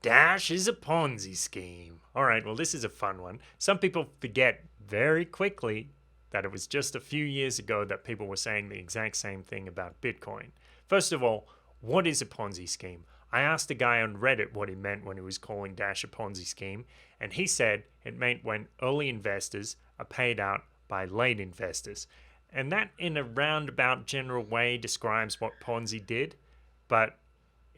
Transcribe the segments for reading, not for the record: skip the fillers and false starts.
Dash is a Ponzi scheme. All right, well, this is a fun one. Some people forget very quickly that it was just a few years ago that people were saying the exact same thing about Bitcoin. First of all, what is a Ponzi scheme? I asked a guy on Reddit what he meant when he was calling Dash a Ponzi scheme, and he said it meant when early investors are paid out by late investors. And that, in a roundabout general way, describes what Ponzi did, but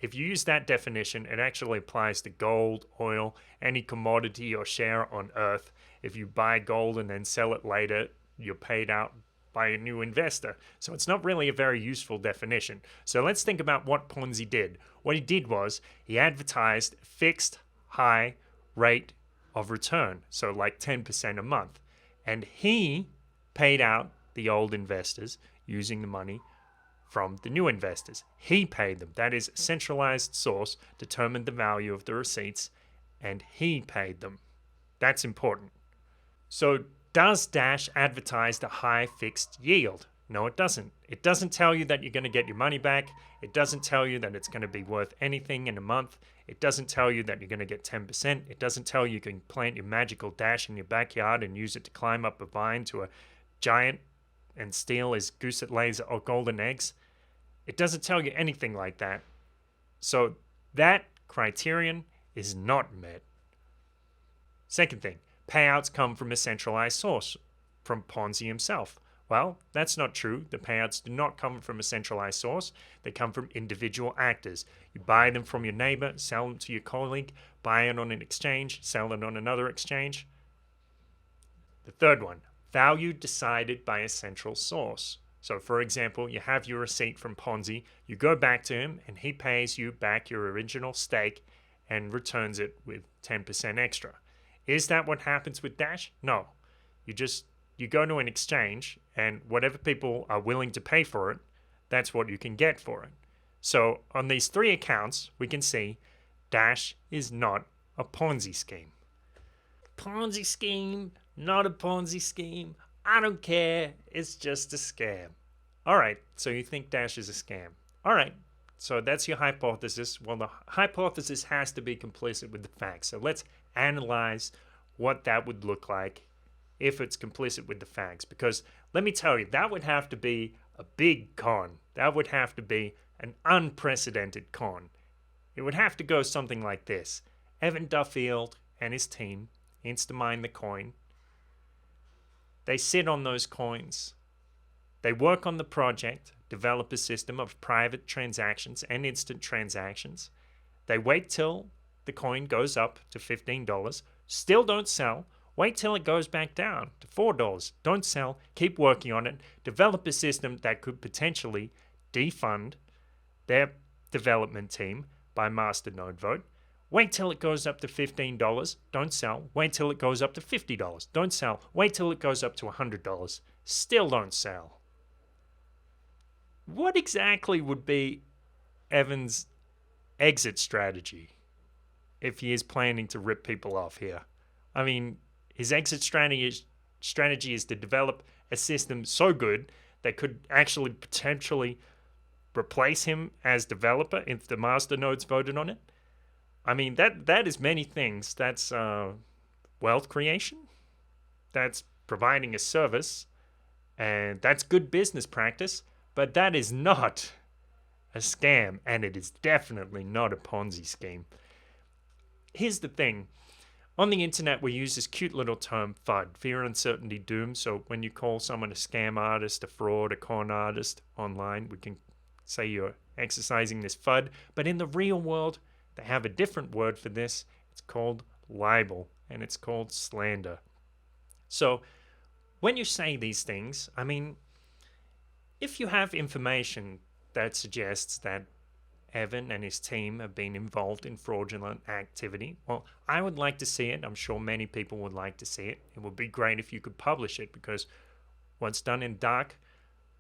if you use that definition, it actually applies to gold, oil, any commodity or share on Earth. If you buy gold and then sell it later, you're paid out by a new investor. So it's not really a very useful definition. So let's think about what Ponzi did. What he did was he advertised a fixed high rate of return, so like 10% a month. And he paid out the old investors using the money from the new investors. He paid them. That is, a centralized source determined the value of the receipts, and he paid them. That's important. So does Dash advertise the high fixed yield? No, it doesn't. It doesn't tell you that you're going to get your money back. It doesn't tell you that it's going to be worth anything in a month. It doesn't tell you that you're going to get 10%. It doesn't tell you can plant your magical Dash in your backyard and use it to climb up a vine to a giant and steal his goose that lays golden eggs. It doesn't tell you anything like that. So that criterion is not met. Second thing, payouts come from a centralized source, from Ponzi himself. Well, that's not true. The payouts do not come from a centralized source. They come from individual actors. You buy them from your neighbor, sell them to your colleague, buy it on an exchange, sell it on another exchange. The third one, value decided by a central source. So, for example, you have your receipt from Ponzi, you go back to him, and he pays you back your original stake and returns it with 10% extra. Is that what happens with Dash? No. You go to an exchange, and whatever people are willing to pay for it, that's what you can get for it. So, on these three accounts, we can see Dash is not a Ponzi scheme. Ponzi scheme, not a Ponzi scheme. I don't care. It's just a scam. All right, so you think Dash is a scam. All right, so that's your hypothesis. Well, the hypothesis has to be complicit with the facts. So let's analyze what that would look like if it's complicit with the facts. Because let me tell you, that would have to be a big con. That would have to be an unprecedented con. It would have to go something like this. Evan Duffield and his team insta-mine the coin. They sit on those coins. They work on the project, develop a system of private transactions and instant transactions. They wait till the coin goes up to $15. Still don't sell. Wait till it goes back down to $4. Don't sell. Keep working on it. Develop a system that could potentially defund their development team by masternode vote. Wait till it goes up to $15. Don't sell. Wait till it goes up to $50. Don't sell. Wait till it goes up to $100. Still don't sell. What exactly would be Evan's exit strategy if he is planning to rip people off here? I mean, his exit strategy is to develop a system so good that could actually potentially replace him as developer if the masternodes voted on it. I mean, that is many things. That's wealth creation. That's providing a service. And that's good business practice. But that is not a scam. And it is definitely not a Ponzi scheme. Here's the thing. On the internet, we use this cute little term, FUD, fear, uncertainty, doom. So when you call someone a scam artist, a fraud, a con artist online, we can say you're exercising this FUD. But in the real world, they have a different word for this. It's called libel, and it's called slander. So when you say these things, I mean, if you have information that suggests that Evan and his team have been involved in fraudulent activity, well, I would like to see it. I'm sure many people would like to see it. It would be great if you could publish it, because what's done in dark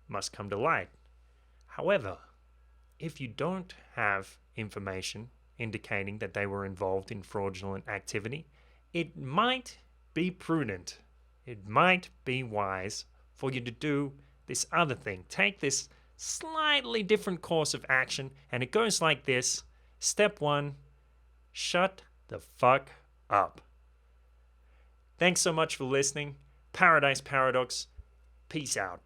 must come to light. However, if you don't have information indicating that they were involved in fraudulent activity, it might be prudent, it might be wise for you to do this other thing. Take this slightly different course of action, and it goes like this. Step 1, Shut the fuck up. Thanks so much for listening. Paradise Paradox. Peace out.